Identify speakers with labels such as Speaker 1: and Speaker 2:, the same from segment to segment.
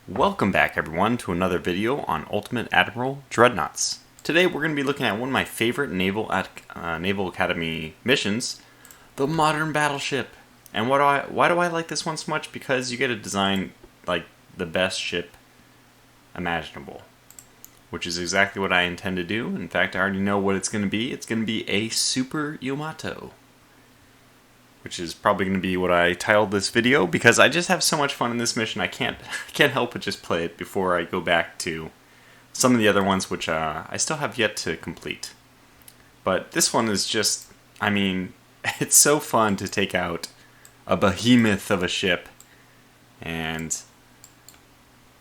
Speaker 1: Welcome back everyone to another video on Ultimate Admiral Dreadnoughts. Today we're going to be looking at one of my favorite Naval Academy missions, the modern battleship. And why do I like this one so much? Because you get to design like the best ship imaginable, which is exactly what I intend to do. In fact, I already know what it's going to be. It's going to be a Super Yamato, which is probably going to be what I titled this video because I just have so much fun in this mission. I can't help but just play it before I go back to some of the other ones which I still have yet to complete. But this one is just, I mean, it's so fun to take out a behemoth of a ship and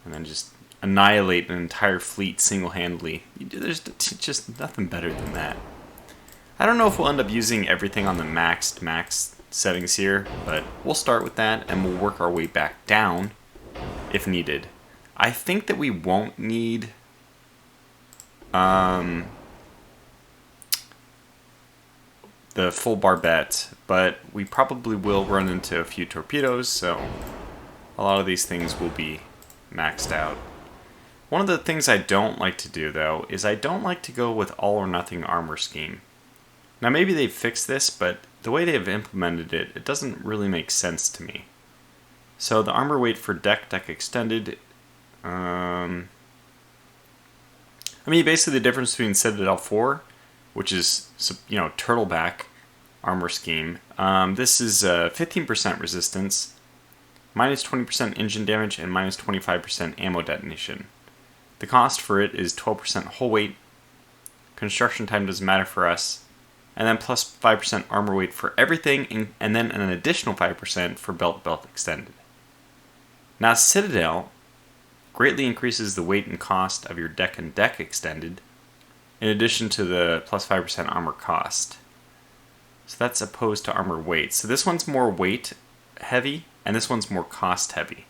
Speaker 1: then just annihilate an entire fleet single-handedly. There's just nothing better than that. I don't know if we'll end up using everything on the max settings here, but we'll start with that and we'll work our way back down if needed. I think that we won't need the full barbette, but we probably will run into a few torpedoes, so a lot of these things will be maxed out. One of the things I don't like to do, though, is I don't like to go with all or nothing armor scheme. Now maybe they've fixed this, but the way they have implemented it, it doesn't really make sense to me. So the armor weight for deck extended, I mean basically the difference between Citadel 4, which is, you know, turtleback armor scheme. This is 15% resistance, minus 20% engine damage, and minus 25% ammo detonation. The cost for it is 12% hull weight. Construction time doesn't matter for us. And then plus 5% armor weight for everything, and then an additional 5% for belt extended. Now Citadel greatly increases the weight and cost of your deck extended, in addition to the plus 5% armor cost. So that's opposed to armor weight. So this one's more weight heavy, and this one's more cost heavy.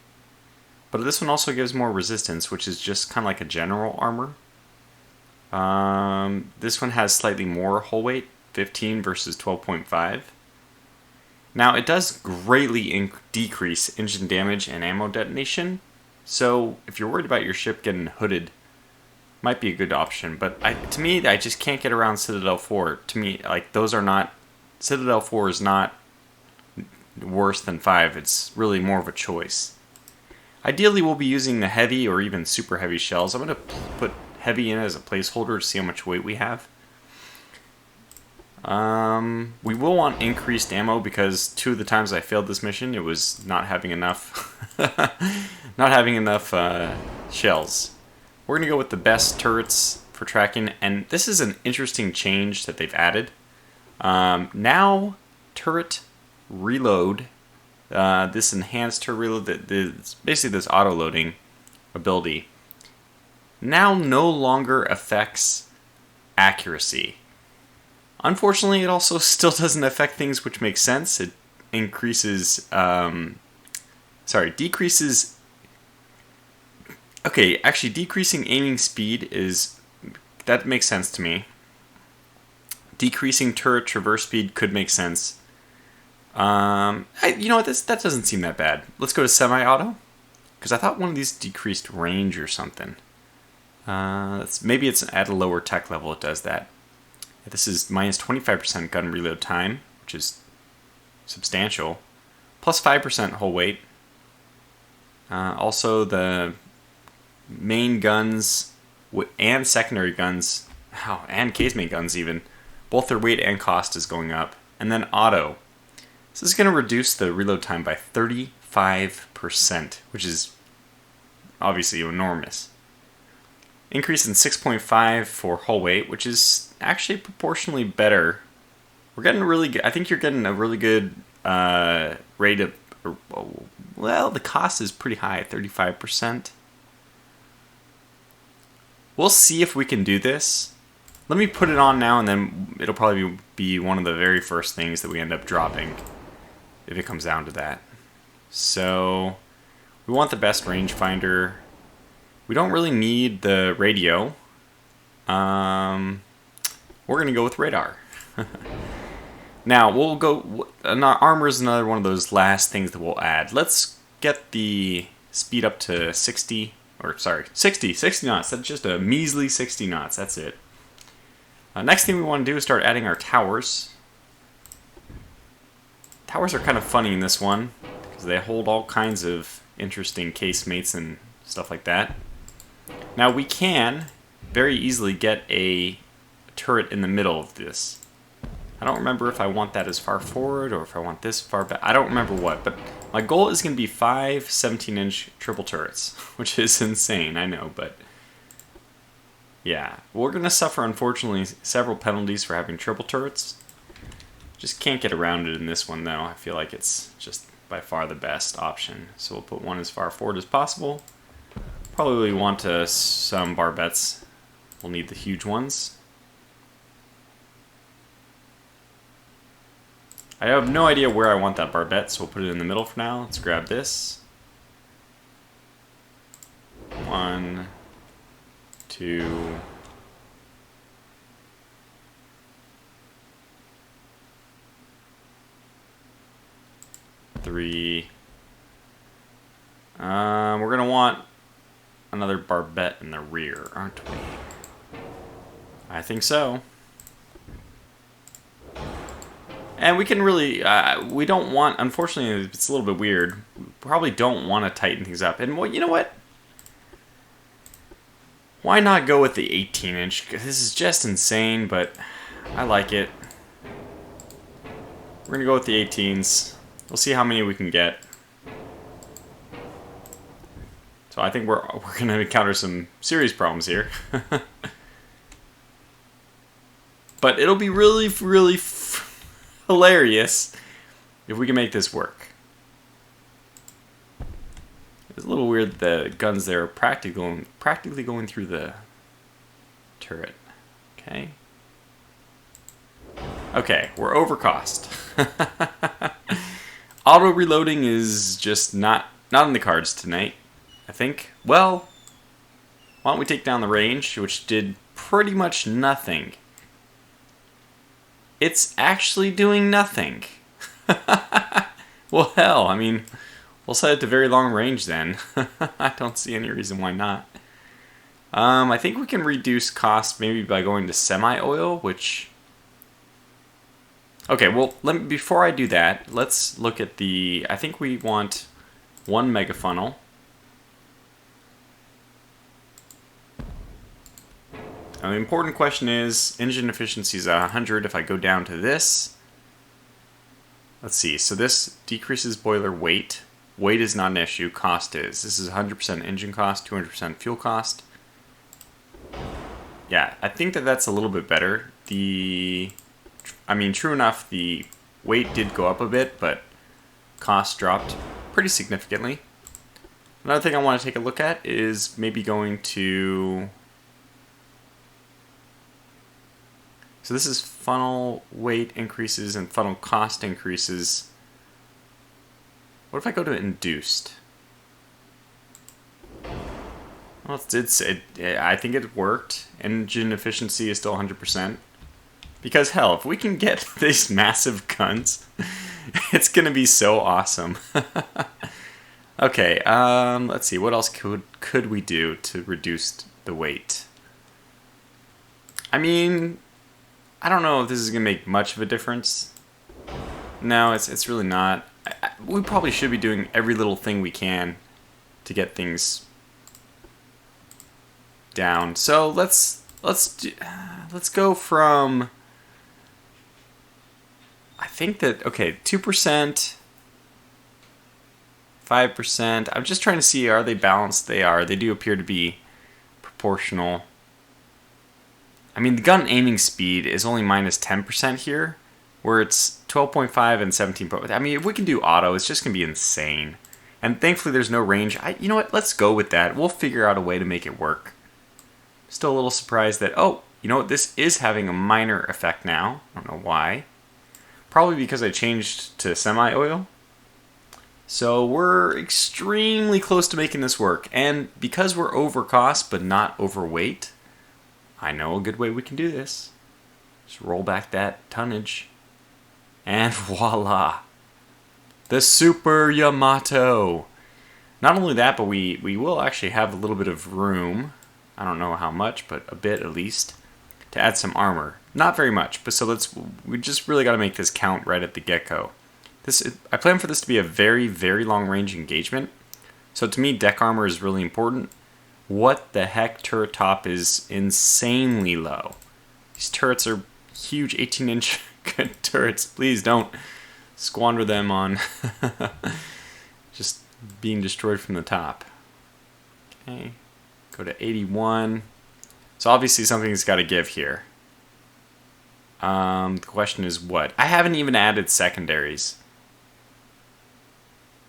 Speaker 1: But this one also gives more resistance, which is just kind of like a general armor. This one has slightly more hull weight, 15 versus 12.5. Now it does greatly decrease engine damage and ammo detonation, so if you're worried about your ship getting hooded, might be a good option. But to me, I just can't get around Citadel 4. To me, like those are not, Citadel 4 is not worse than 5. It's really more of a choice. Ideally, we'll be using the heavy or even super heavy shells. I'm going to put heavy in as a placeholder to see how much weight we have. We will want increased ammo because 2 of the times I failed this mission, it was not having enough, shells. We're gonna go with the best turrets for tracking, and this is an interesting change that they've added. Now, turret reload, this enhanced turret reload, basically this auto loading ability, now no longer affects accuracy. Unfortunately, it also still doesn't affect things, which makes sense. It decreases. Okay, actually, decreasing aiming speed that makes sense to me. Decreasing turret traverse speed could make sense. You know what? That doesn't seem that bad. Let's go to semi-auto, because I thought one of these decreased range or something. Maybe it's at a lower tech level. It does that. This is minus 25% gun reload time, which is substantial. Plus 5% hull weight. Also, the main guns and secondary guns, and casemate guns even, both their weight and cost is going up. And then auto. So this is going to reduce the reload time by 35%, which is obviously enormous. Increase in 6.5 for hull weight, which is actually proportionally better. We're getting really good. I think you're getting a really good rate of. Well, the cost is pretty high, 35%. We'll see if we can do this. Let me put it on now, and then it'll probably be one of the very first things that we end up dropping, if it comes down to that. So we want the best rangefinder. We don't really need the radio. We're going to go with radar. Now, armor is another one of those last things that we'll add. Let's get the speed up to 60, or sorry, 60 knots. That's just a measly 60 knots. That's it. Next thing we want to do is start adding our towers. Towers are kind of funny in this one because they hold all kinds of interesting casemates and stuff like that. Now we can very easily get a turret in the middle of this. I don't remember if I want that as far forward or if I want this far back. I don't remember what, but my goal is going to be 5 17-inch triple turrets, which is insane, I know, but yeah. We're going to suffer, unfortunately, several penalties for having triple turrets. Just can't get around it in this one, though. I feel like it's just by far the best option. So we'll put one as far forward as possible. Probably want some barbettes. We'll need the huge ones. I have no idea where I want that barbette, so we'll put it in the middle for now. Let's grab this. 1, 2... 3. We're gonna want another barbette in the rear, aren't we? I think so. And we can really, we don't want, unfortunately, it's a little bit weird. We probably don't want to tighten things up. And, well, you know what? Why not go with the 18-inch? This is just insane, but I like it. We're going to go with the 18s. We'll see how many we can get. So I think we're going to encounter some serious problems here. But it'll be really, really hilarious if we can make this work. It's a little weird that the guns there are practically going through the turret. Okay. Okay, we're over cost. Auto reloading is just not in the cards tonight, I think. Well, why don't we take down the range, which did pretty much nothing. It's actually doing nothing. Well, hell, I mean, we'll set it to very long range then. I don't see any reason why not. I think we can reduce cost maybe by going to semi-oil, which... Okay, well, before I do that, let's look at the... I think we want 1 mega funnel. Now, the important question is, engine efficiency is at 100. If I go down to this, let's see. So this decreases boiler weight. Weight is not an issue. Cost is. This is 100% engine cost, 200% fuel cost. Yeah, I think that's a little bit better. I mean, true enough, the weight did go up a bit, but cost dropped pretty significantly. Another thing I want to take a look at is maybe going to... So this is funnel weight increases and funnel cost increases. What if I go to induced? Well, I think it worked. Engine efficiency is still 100%. Because hell, if we can get these massive guns, it's gonna be so awesome. Okay, let's see. What else could we do to reduce the weight? I mean, I don't know if this is gonna make much of a difference. No, it's really not. We probably should be doing every little thing we can to get things down. So let's go from... I think that, okay, 2%, 5%. I'm just trying to see, are they balanced? They are. They do appear to be proportional. I mean, the gun aiming speed is only minus 10% here, where it's 12.5 and 17. I mean, if we can do auto, it's just going to be insane. And thankfully, there's no range. You know what? Let's go with that. We'll figure out a way to make it work. Still a little surprised that, oh, you know what? This is having a minor effect now. I don't know why. Probably because I changed to semi-oil. So we're extremely close to making this work. And because we're over cost but not overweight, I know a good way we can do this. Just roll back that tonnage. And voila. The Super Yamato. Not only that, but we will actually have a little bit of room. I don't know how much, but a bit at least, to add some armor. Not very much, but so we just really got to make this count right at the get-go. I plan for this to be a very, very long-range engagement. So to me, deck armor is really important. What the heck? Turret top is insanely low. These turrets are huge 18-inch good turrets. Please don't squander them on just being destroyed from the top. Okay, go to 81. So obviously something's got to give here. The question is what? I haven't even added secondaries.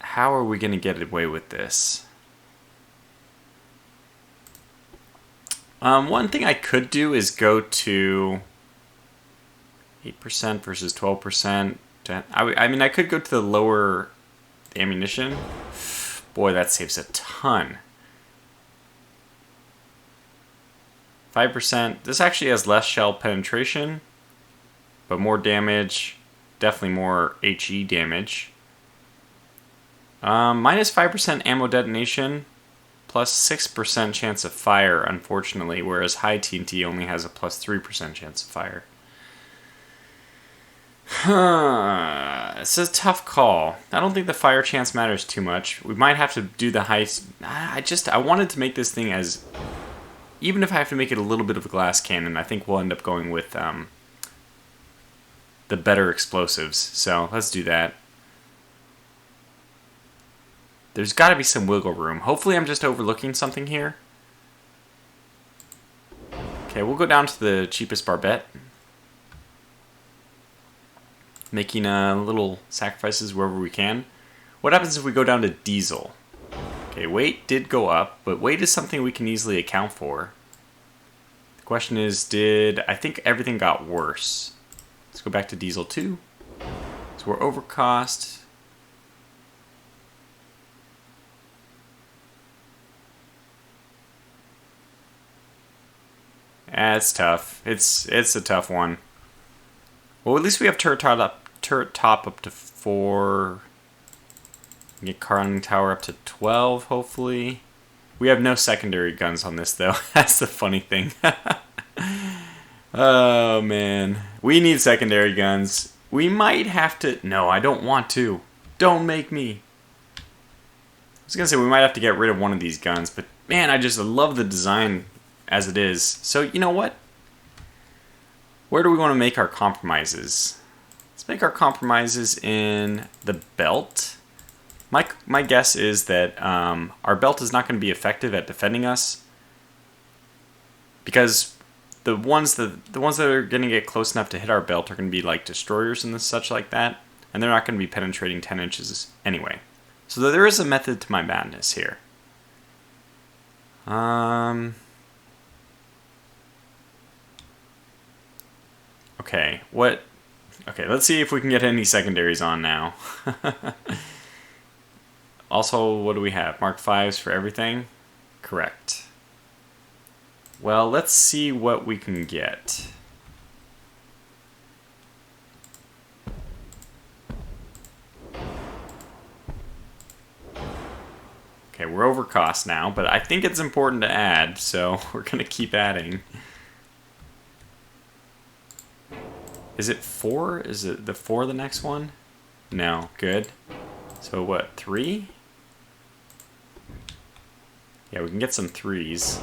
Speaker 1: How are we going to get away with this? One thing I could do is go to 8% versus 12%. I mean, I could go to the lower ammunition. Boy, that saves a ton. 5%. This actually has less shell penetration, but more damage. Definitely more HE damage. Minus 5% ammo detonation, plus 6% chance of fire, unfortunately, whereas high TNT only has a plus 3% chance of fire. It's a tough call. I don't think the fire chance matters too much. We might have to do the high... I wanted to make this thing as... Even if I have to make it a little bit of a glass cannon, I think we'll end up going with the better explosives. So let's do that. There's got to be some wiggle room. Hopefully I'm just overlooking something here. Okay, we'll go down to the cheapest barbette. Making little sacrifices wherever we can. What happens if we go down to diesel? Okay, weight did go up, but weight is something we can easily account for. The question is, I think everything got worse. Let's go back to diesel 2. So we're over cost. It's tough. It's a tough one. Well, at least we have turret top up to 4. Get conning tower up to 12, hopefully. We have no secondary guns on this, though. That's the funny thing. Oh, man. We need secondary guns. We might have to... No, I don't want to. Don't make me. I was going to say we might have to get rid of one of these guns, but man, I just love the design as it is. So, you know what? Where do we want to make our compromises? Let's make our compromises in the belt. My guess is that our belt is not going to be effective at defending us, because the ones that are going to get close enough to hit our belt are going to be like destroyers and such like that, and they're not going to be penetrating 10 inches anyway. So there is a method to my madness here. Okay, Okay, let's see if we can get any secondaries on now. Also, what do we have? Mark 5s for everything? Correct. Well, let's see what we can get. Okay, we're over cost now, but I think it's important to add, so we're going to keep adding. Is it 4? Is it the 4 the next one? No, good. So what, 3? Yeah, we can get some 3s.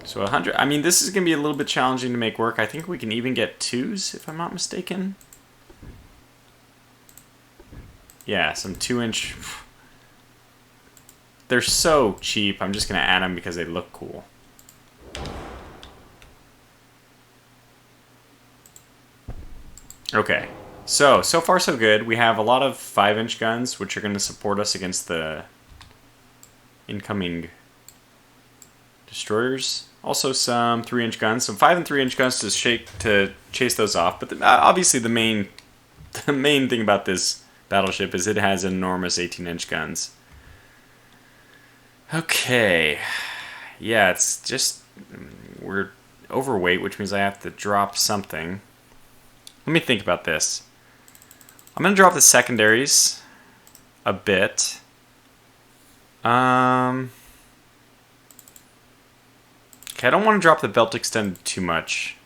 Speaker 1: So 100, I mean, this is going to be a little bit challenging to make work. I think we can even get 2s, if I'm not mistaken. Yeah, some 2-inch. They're so cheap, I'm just going to add them because they look cool. Okay, so far so good. We have a lot of 5-inch guns, which are going to support us against the incoming destroyers. Also some 3-inch guns, some 5 and 3-inch guns to chase those off. But obviously the main thing about this battleship is it has enormous 18-inch guns. Okay, yeah, it's just we're overweight, which means I have to drop something. Let me think about this. I'm going to drop the secondaries a bit. Okay, I don't want to drop the belt extended too much.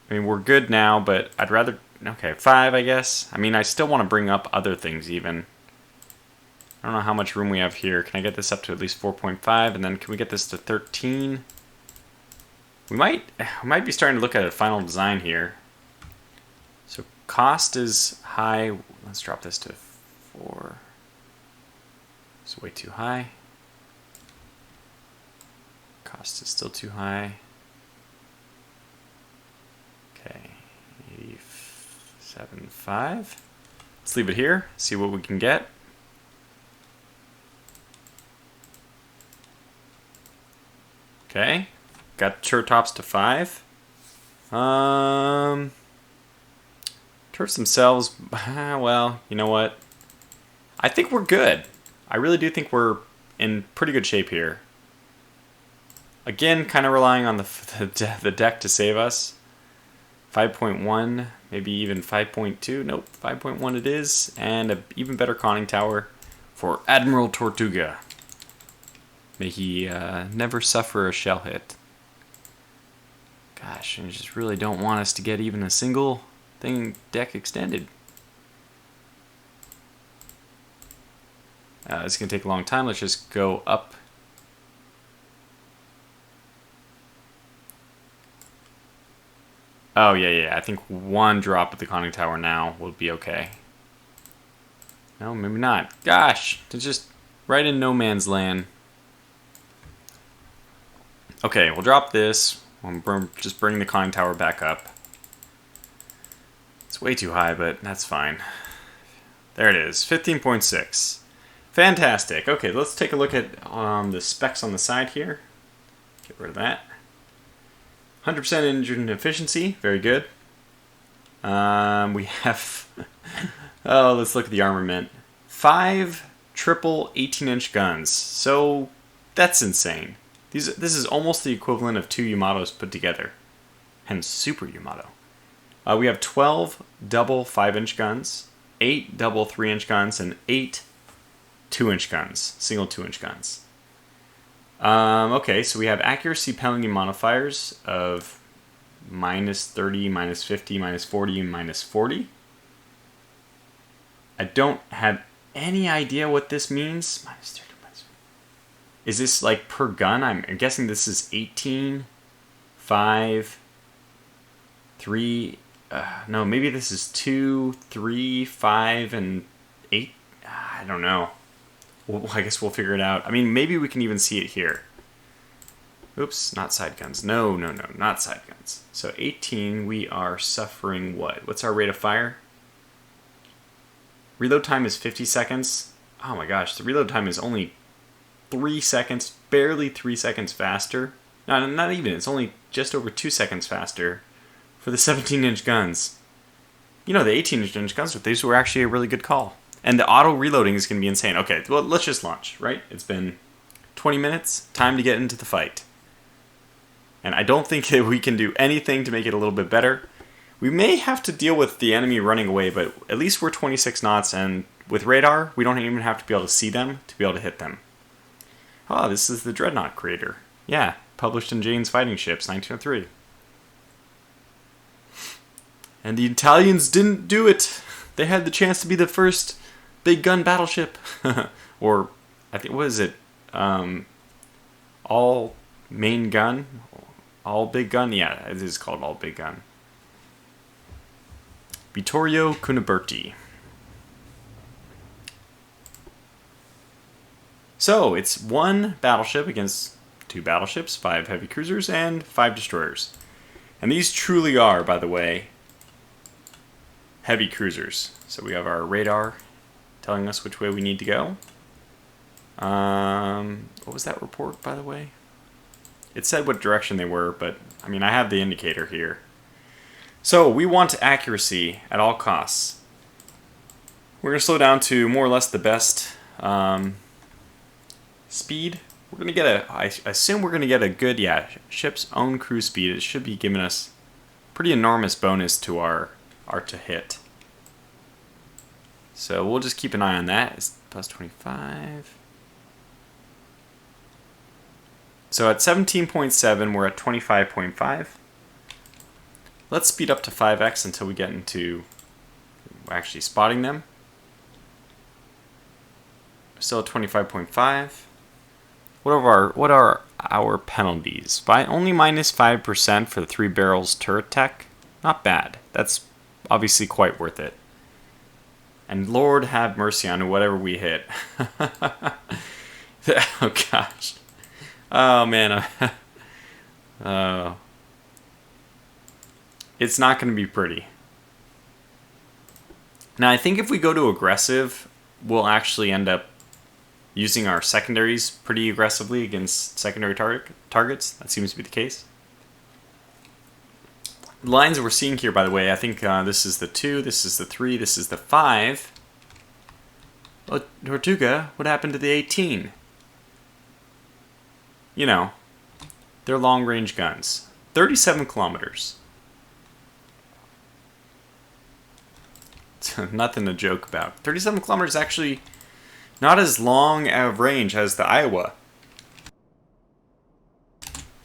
Speaker 1: I mean, we're good now, but I'd rather... Okay, 5, I guess. I mean, I still want to bring up other things, even. I don't know how much room we have here. Can I get this up to at least 4.5? And then can we get this to 13? We might be starting to look at a final design here. So cost is high. Let's drop this to 4. It's way too high. Cost is still too high. Okay, 87.5. Let's leave it here, see what we can get. Okay, got turret tops to 5. Turrets themselves, well, you know what? I think we're good. I really do think we're in pretty good shape here. Again, kind of relying on the deck to save us. 5.1, maybe even 5.2. Nope, 5.1 it is. And an even better conning tower for Admiral Tortuga. May he never suffer a shell hit. Gosh, I just really don't want us to get even a single deck extended. It's going to take a long time. Let's just go up. Oh, yeah. I think one drop at the conning tower now will be okay. No, maybe not. Gosh, it's just right in no man's land. Okay, we'll drop this. We'll just bring the conning tower back up. It's way too high, but that's fine. There it is, 15.6. Fantastic. Okay, let's take a look at the specs on the side here. Get rid of that. 100% engine efficiency, very good. We have, oh, let's look at the armament. 5 triple 18-inch guns. So that's insane. This is almost the equivalent of 2 Yamatos put together, hence Super Yamato. We have 12 double 5-inch guns, 8 double 3-inch guns, and 8 2-inch guns, single 2-inch guns. Okay, so we have accuracy penalty modifiers of -30, -50, -40, and -40. I don't have any idea what this means. -30, Is this like per gun? I'm guessing this is 18, 5, 3. No, maybe this is 2, 3, 5, and 8. I don't know. Well, I guess we'll figure it out. I mean, maybe we can even see it here. Oops, not side guns. No, not side guns. So 18, we are suffering what? What's our rate of fire? Reload time is 50 seconds. Oh my gosh, the reload time is only 3 seconds, barely 3 seconds faster. No, not even. It's only just over 2 seconds faster for the 17-inch guns. You know, the 18-inch guns, these were actually a really good call. And the auto reloading is going to be insane. Okay, well, let's just launch, right? It's been 20 minutes. Time to get into the fight. And I don't think that we can do anything to make it a little bit better. We may have to deal with the enemy running away, but at least we're 26 knots, and with radar, we don't even have to be able to see them to be able to hit them. Oh, this is the Dreadnought creator. Yeah, published in Jane's Fighting Ships, 1903. And the Italians didn't do it. They had the chance to be the first big gun battleship. Or, I think, what is it? All main gun? All big gun? Yeah, it is called all big gun. Vittorio Cuniberti. So, it's 1 battleship against 2 battleships, 5 heavy cruisers, and 5 destroyers. And these truly are, by the way, heavy cruisers. So we have our radar telling us which way we need to go. What was that report, by the way? It said what direction they were, but, I mean, I have the indicator here. So, we want accuracy at all costs. We're going to slow down to more or less the best speed. We're going to get I assume we're going to get a good, ship's own cruise speed. It should be giving us pretty enormous bonus to our to hit. So we'll just keep an eye on that. It's plus 25. So at 17.7, we're at 25.5. Let's speed up to 5x until we get into actually spotting them. Still at 25.5. What are our penalties? Only minus 5% for the 3 barrels turret tech. Not bad. That's obviously quite worth it. And Lord have mercy on whatever we hit. Oh gosh. Oh man. It's not going to be pretty. Now I think if we go to aggressive, we'll actually end up using our secondaries pretty aggressively against secondary targets. That seems to be the case. The lines we're seeing here, by the way, I think this is the 2, this is the 3, this is the 5. Oh, Tortuga, what happened to the 18? You know, they're long-range guns. 37 kilometers. Nothing to joke about. 37 kilometers is actually not as long of range as the Iowa.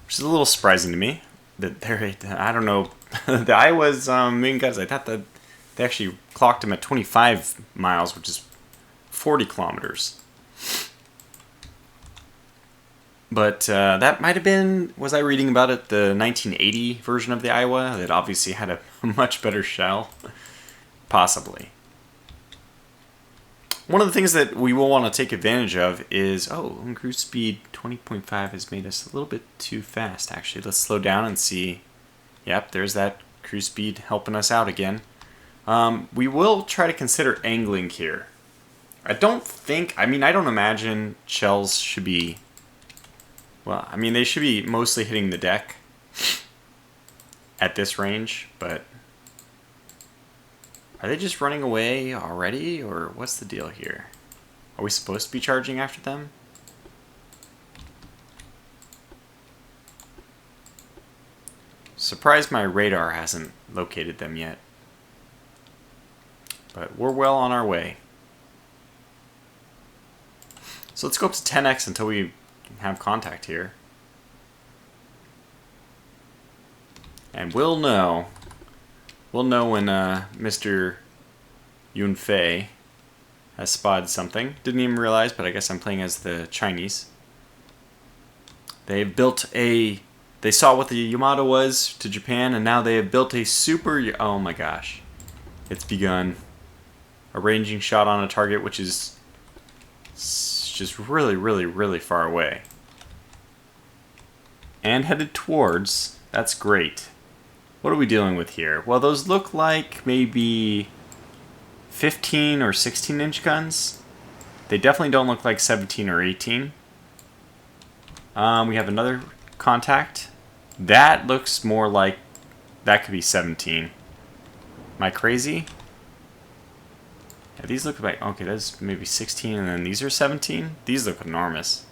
Speaker 1: Which is a little surprising to me. That I don't know, the Iowa's main guns, I thought that they actually clocked them at 25 miles, which is 40 kilometers. But that might have been, was I reading about it, the 1980 version of the Iowa that obviously had a much better shell? Possibly. One of the things that we will want to take advantage of is, cruise speed 20.5 has made us a little bit too fast, actually. Let's slow down and see. Yep, there's that cruise speed helping us out again. We will try to consider angling here. I don't imagine shells should be, well, I mean, they should be mostly hitting the deck at this range, but are they just running away already, or what's the deal here? Are we supposed to be charging after them? Surprised my radar hasn't located them yet. But we're well on our way. So let's go up to 10x until we have contact here. And we'll know when Mr. Yunfei has spotted something. Didn't even realize, but I guess I'm playing as the Chinese. They saw what the Yamato was to Japan, and now they have built a super, oh my gosh. It's begun. A ranging shot on a target which is just really, really, really far away. And headed towards, that's great. What are we dealing with here? Well, those look like maybe 15 or 16 inch guns. They definitely don't look like 17 or 18. We have another contact. That looks more like that could be 17. Am I crazy? Yeah, these look like, okay, that's maybe 16 and then these are 17. These look enormous.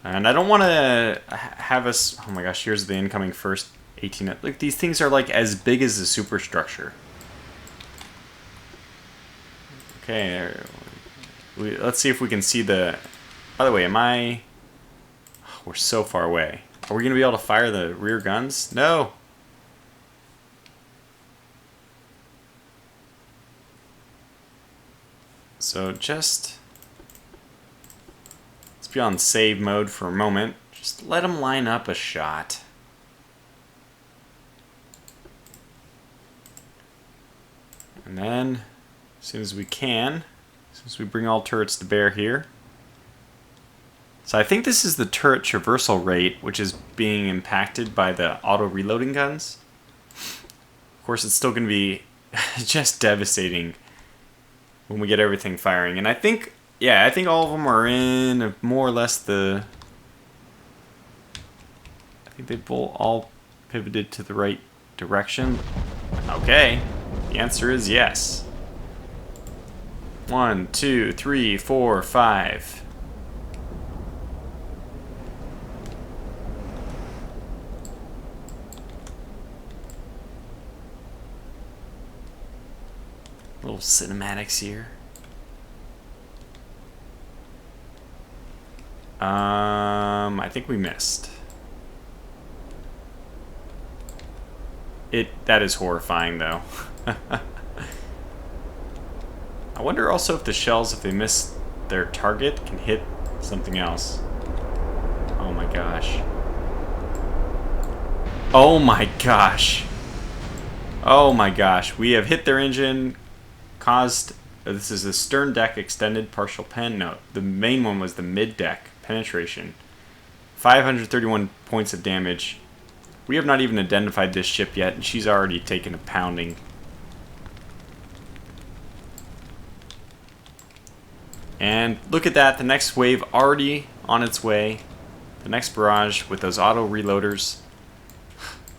Speaker 1: And I don't want to have us, oh my gosh, here's the incoming first 18. Look, these things are like as big as the superstructure. Okay, let's see if we can see the, by the way, we're so far away. Are we going to be able to fire the rear guns? No. So just, let's be on save mode for a moment. Just let them line up a shot. And then, as soon as we can, since we bring all turrets to bear here. So I think this is the turret traversal rate, which is being impacted by the auto-reloading guns. Of course, it's still going to be just devastating when we get everything firing. And I think, yeah, I think all of them are in more or less the... I think they've all pivoted to the right direction. Okay, the answer is yes. 1, 2, 3, 4, 5. cinematics here. I think we missed. That is horrifying, though. I wonder also if the shells, if they miss their target, can hit something else. Oh my gosh. Oh my gosh. Oh my gosh. We have hit their engine, caused... This is the stern deck extended partial pen. No, the main one was the mid deck penetration. 531 points of damage. We have not even identified this ship yet, and she's already taken a pounding. And look at that, the next wave already on its way. The next barrage with those auto reloaders.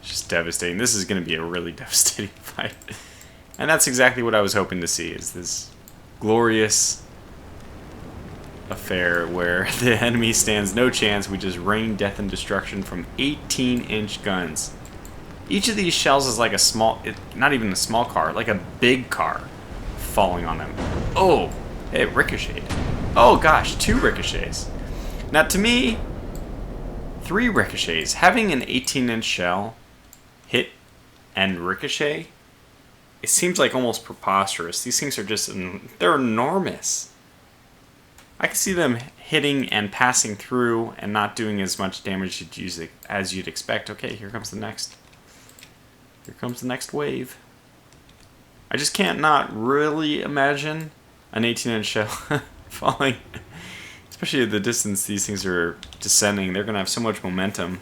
Speaker 1: Just devastating. This is going to be a really devastating fight. And that's exactly what I was hoping to see, is this glorious affair where the enemy stands no chance. We just rain death and destruction from 18-inch guns. Each of these shells is like a small, not even a small car, like a big car falling on them. Oh, it ricocheted. Oh gosh, 2 ricochets. Now to me, 3 ricochets. Having an 18-inch shell hit and ricochet, it seems like almost preposterous. These things are just, they're enormous. I can see them hitting and passing through and not doing as much damage as you'd expect. Okay, here comes the next. Here comes the next wave. I just can't not really imagine an 18-inch shell falling. Especially at the distance these things are descending. They're going to have so much momentum.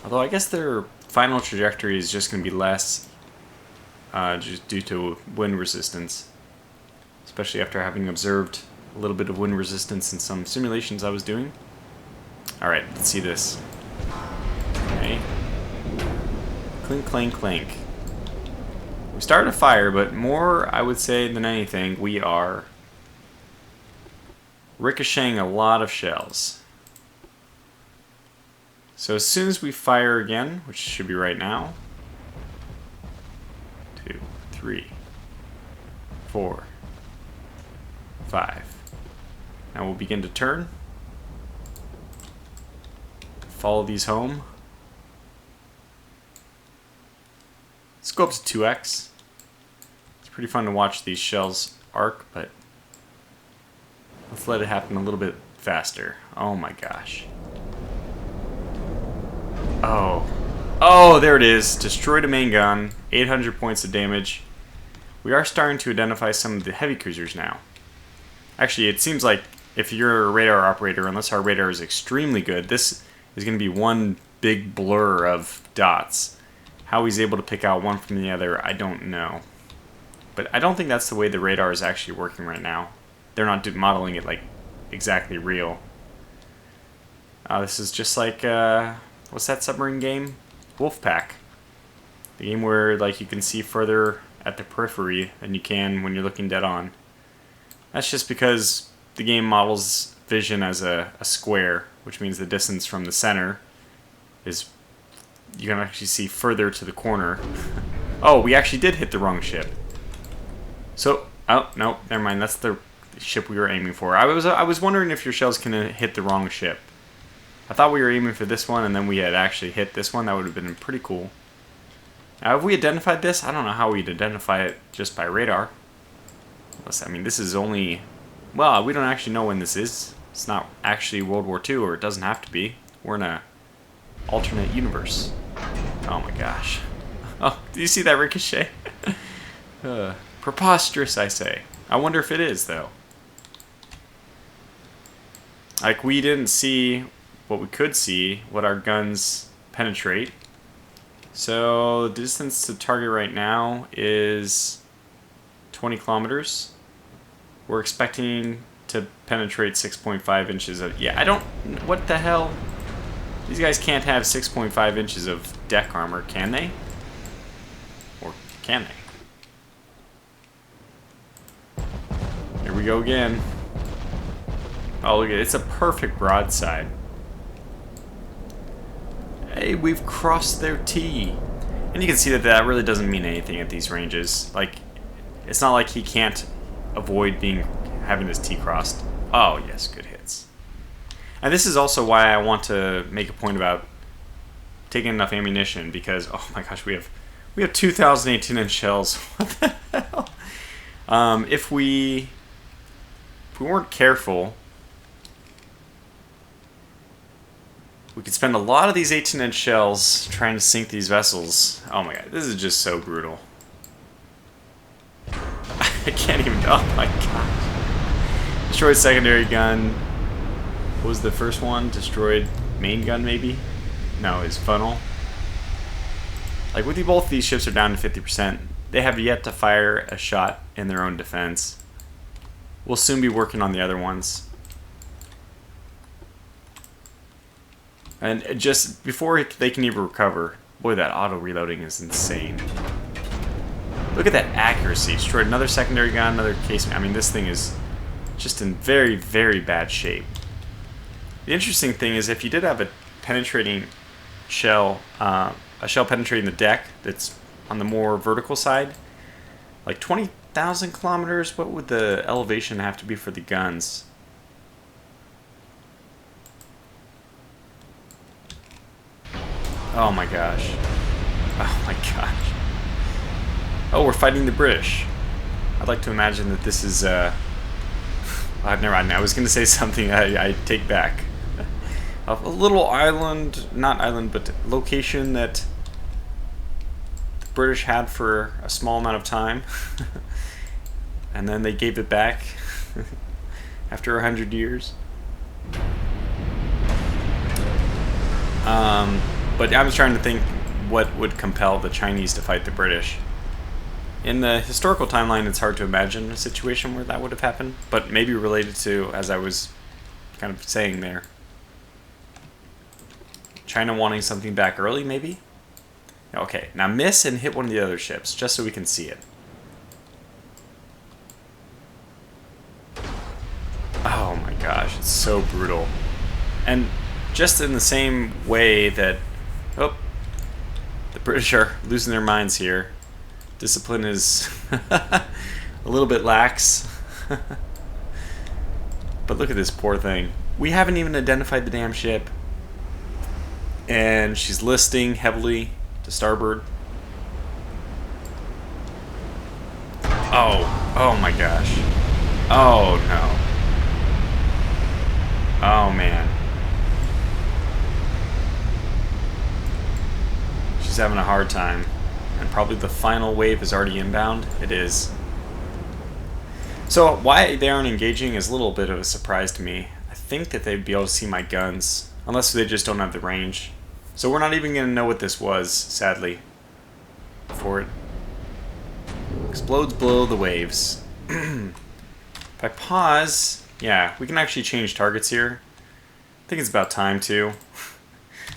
Speaker 1: Although I guess their final trajectory is just going to be less just due to wind resistance. Especially after having observed a little bit of wind resistance in some simulations I was doing. Alright, let's see this. Okay. Clink, clank, clank. We started a fire, but more, I would say, than anything, we are ricocheting a lot of shells. So as soon as we fire again, which should be right now, 2, 3, 4, 5. Now we'll begin to turn. Follow these home. Let's go up to 2x. It's pretty fun to watch these shells arc, but let's let it happen a little bit faster. Oh my gosh. Oh, there it is. Destroyed a main gun. 800 points of damage. We are starting to identify some of the heavy cruisers now. Actually, it seems like if you're a radar operator, unless our radar is extremely good, this is going to be one big blur of dots. How he's able to pick out one from the other, I don't know. But I don't think that's the way the radar is actually working right now. They're not modeling it like exactly real. This is just like, what's that submarine game? Wolfpack. The game where like you can see further at the periphery than you can when you're looking dead on. That's just because the game models vision as a square, which means the distance from the center is, you can actually see further to the corner. Oh, we actually did hit the wrong ship. So, oh, no, never mind. That's the ship we were aiming for. I was wondering if your shells can hit the wrong ship. I thought we were aiming for this one, and then we had actually hit this one. That would have been pretty cool. Now, have we identified this? I don't know how we'd identify it just by radar. I mean, this is only... Well, we don't actually know when this is. It's not actually World War II, or it doesn't have to be. We're in a alternate universe. Oh my gosh. Oh, do you see that ricochet? Preposterous, I say. I wonder if it is, though. Like, we didn't see what we could see, what our guns penetrate. So, the distance to target right now is 20 kilometers. We're expecting to penetrate 6.5 inches of... Yeah, I don't... What the hell? These guys can't have 6.5 inches of deck armor, can they? Or can they? Here we go again. Oh, look at it. It's a perfect broadside. Hey, we've crossed their T. And And you can see that that really doesn't mean anything at these ranges. Like, it's not like he can't avoid having this T crossed. Oh yes, good hits. And this is also why I want to make a point about taking enough ammunition, because oh my gosh, we have 2,000 18-inch shells. What the hell? If we weren't careful, we could spend a lot of these 18-inch shells trying to sink these vessels. Oh my god, this is just so brutal. I can't even. Oh my gosh. Destroyed secondary gun. What was the first one? Destroyed main gun, maybe? No, his funnel. Like, with both these ships are down to 50%. They have yet to fire a shot in their own defense. We'll soon be working on the other ones. And just before they can even recover, boy, that auto reloading is insane. Look at that accuracy. Destroyed another secondary gun, another case. I mean, this thing is just in very, very bad shape. The interesting thing is, if you did have a penetrating shell, a shell penetrating the deck that's on the more vertical side, like 20,000 kilometers, what would the elevation have to be for the guns? Oh my gosh. Oh my gosh. Oh, we're fighting the British. I'd like to imagine that this is, never mind. I was going to say something I take back. A little island, not island, but location that the British had for a small amount of time. And then they gave it back after 100 years. But I was trying to think what would compel the Chinese to fight the British. In the historical timeline, it's hard to imagine a situation where that would have happened, but maybe related to, as I was kind of saying there, China wanting something back early, maybe? Okay, now miss and hit one of the other ships, just so we can see it. Oh my gosh, it's so brutal. And just in the same way that, oh, the British are losing their minds here. Discipline is a little bit lax. But look at this poor thing. We haven't even identified the damn ship. And she's listing heavily to starboard. Oh my gosh. Oh no. Oh man. She's having a hard time. And probably the final wave is already inbound. It is. So why they aren't engaging is a little bit of a surprise to me. I think that they'd be able to see my guns. Unless they just don't have the range. So we're not even going to know what this was, sadly. Before it explodes below the waves. If I pause, yeah, we can actually change targets here. I think it's about time to.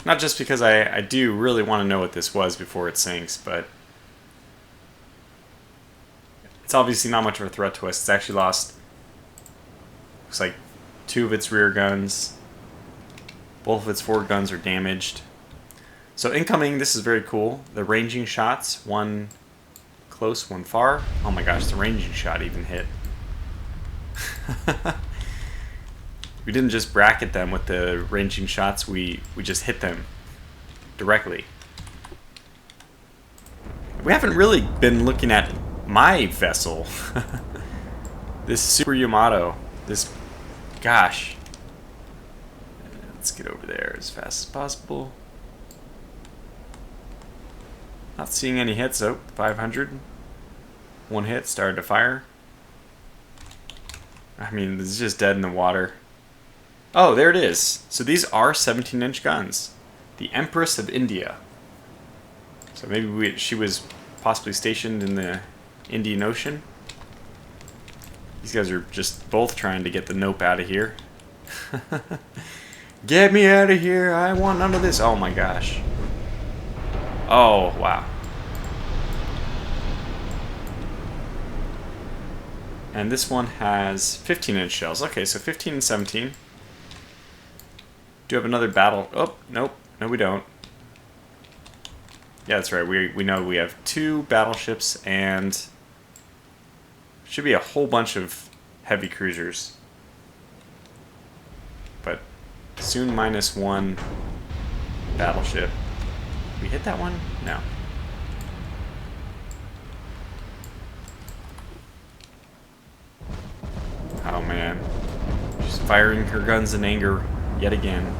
Speaker 1: Not just because I do really want to know what this was before it sinks, but it's obviously not much of a threat to us. It's actually lost, looks like 2 of its rear guns. Both of its forward guns are damaged. So incoming, this is very cool. The ranging shots, one close, one far. Oh my gosh, the ranging shot even hit. We didn't just bracket them with the ranging shots, we just hit them directly. We haven't really been looking at my vessel. This Super Yamato. This, gosh. Let's get over there as fast as possible. Not seeing any hits. Oh, 500. One hit, started to fire. I mean, this is just dead in the water. Oh, there it is. So these are 17-inch guns. The Empress of India. So maybe she was possibly stationed in the Indian Ocean. These guys are just both trying to get the nope out of here. Get me out of here. I want none of this. Oh my gosh. Oh, wow. And this one has 15-inch shells. Okay, so 15 and 17. Do you have another battle? Oh, nope. No, we don't. Yeah, that's right. We know we have 2 battleships and should be a whole bunch of heavy cruisers. But soon -1 battleship. We hit that one? No. Oh man. She's firing her guns in anger yet again.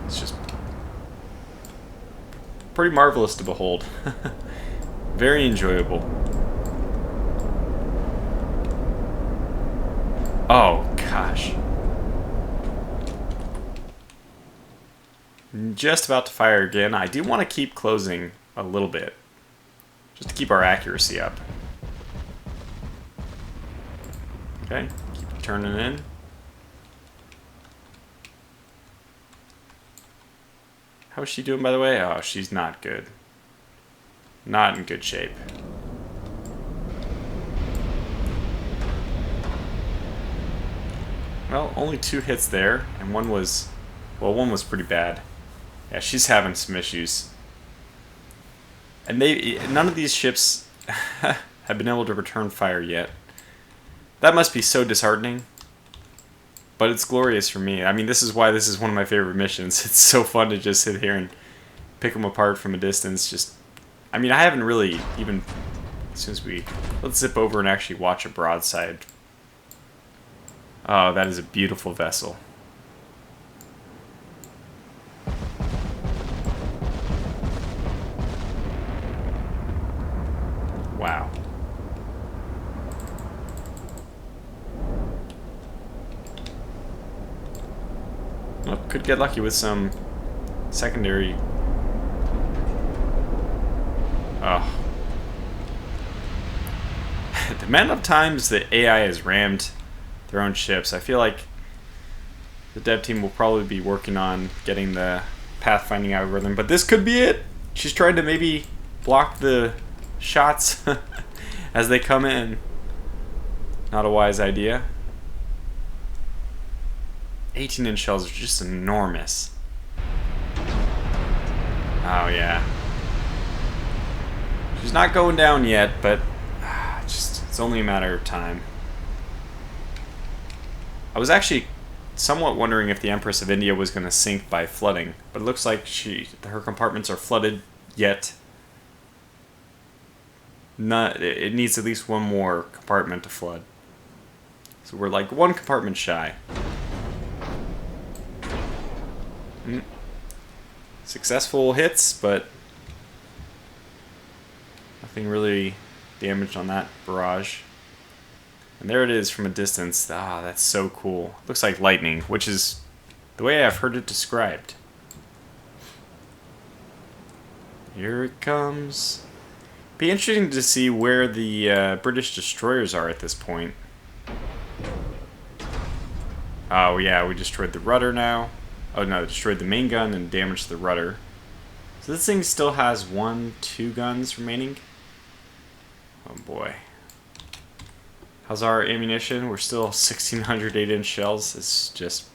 Speaker 1: It's just pretty marvelous to behold. Very enjoyable. Oh gosh. Just about to fire again. I do want to keep closing a little bit, just to keep our accuracy up. Okay, keep it turning in. How's she doing, by the way? Oh, she's not good. Not in good shape. Well, only 2 hits there, and one was pretty bad. Yeah, she's having some issues. And none of these ships have been able to return fire yet. That must be so disheartening. But it's glorious for me. I mean, this is why this is one of my favorite missions. It's so fun to just sit here and pick them apart from a distance. I mean, I haven't really even... Let's zip over and actually watch a broadside. Oh, that is a beautiful vessel. Wow. Well, could get lucky with some secondary. Oh. The amount of times that AI has rammed their own ships, I feel like the dev team will probably be working on getting the pathfinding algorithm, but this could be it. She's trying to maybe block the shots as they come in. Not a wise idea. 18-inch shells are just enormous. Oh yeah. She's not going down yet, but it's only a matter of time. I was actually somewhat wondering if the Empress of India was going to sink by flooding, but it looks like her compartments are flooded yet. It needs at least one more compartment to flood. So we're like 1 compartment shy. Successful hits, but nothing really damaged on that barrage. And there it is from a distance. Ah, that's so cool. Looks like lightning, which is the way I've heard it described. Here it comes. Be interesting to see where the British destroyers are at this point. Oh yeah, we destroyed the rudder now. Oh no, destroyed the main gun and damaged the rudder. So this thing still has 2 guns remaining. Oh boy. How's our ammunition? We're still 1,600 8-inch shells. It's just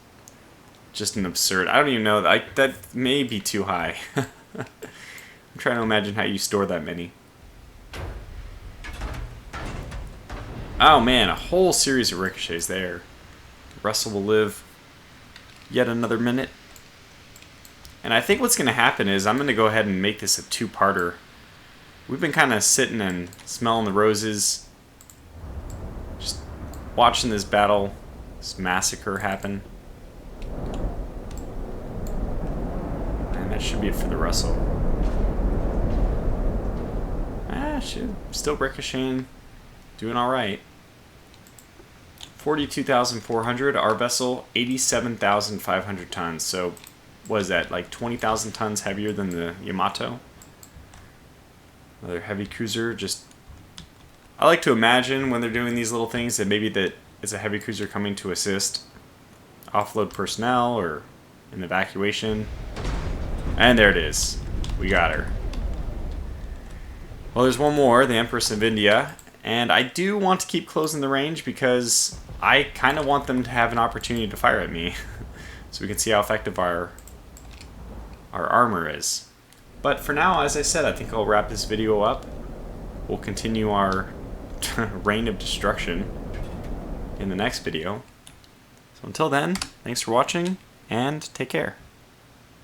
Speaker 1: an absurd. I don't even know. That may be too high. I'm trying to imagine how you store that many. Oh man, a whole series of ricochets there. Russell will live yet another minute. And I think what's going to happen is I'm going to go ahead and make this a 2-parter. We've been kind of sitting and smelling the roses, just watching this battle, this massacre happen. And that should be it for the Russell. Still ricocheting, doing alright. 42,400, our vessel 87,500 tons. So what is that, like 20,000 tons heavier than the Yamato? Another heavy cruiser. I like to imagine when they're doing these little things that maybe that it's a heavy cruiser coming to assist offload personnel or in evacuation. And there it is. We got her. Well, there's one more, the Empress of India. And I do want to keep closing the range because I kind of want them to have an opportunity to fire at me. So we can see how effective our armor is. But for now, as I said, I think I'll wrap this video up. We'll continue our reign of destruction in the next video. So until then, thanks for watching, and take care.